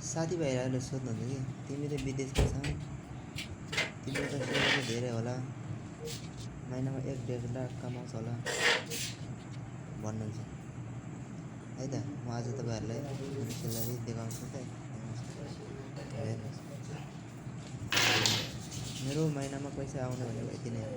साथीभाइहरूले सोध्नुहुन्छ कि तिमी त विदेशमा छौ, तिम्रो त सेलेरी धेरै होला, महिनामा 1-1.5 लाख कमाउँछ होला भन्नुहुन्छ है त। म आज तपाईँहरूलाई मेरो सेलेरी देखाउँछु त, हेर्नुहोस्। मेरो महिनामा पैसा आउने भनेको यति नै हो।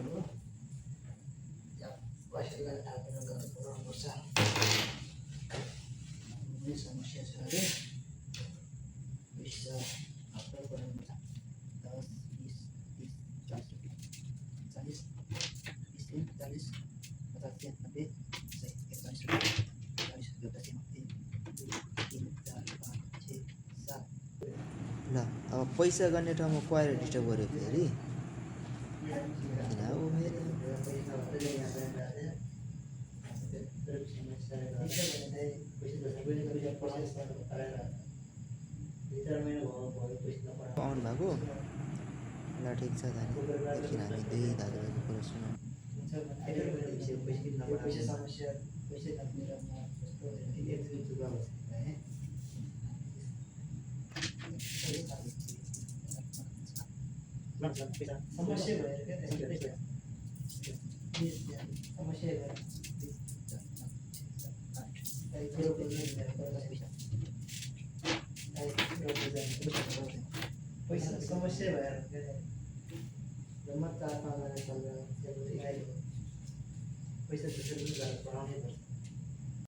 ल अब पैसा गर्ने ठाउँमा क्वाएर डिस्टर्ब गऱ्यो फेरि किन हो फेरि। आउनु भएको ल ठिक छ त, एकछिन हामी दुई दाजुभाइको कुरा सुनौँ। समस्या भएर जम्मा 4-5 जना चल्दा पैसा त्यसरी पढाउनै पर्छ।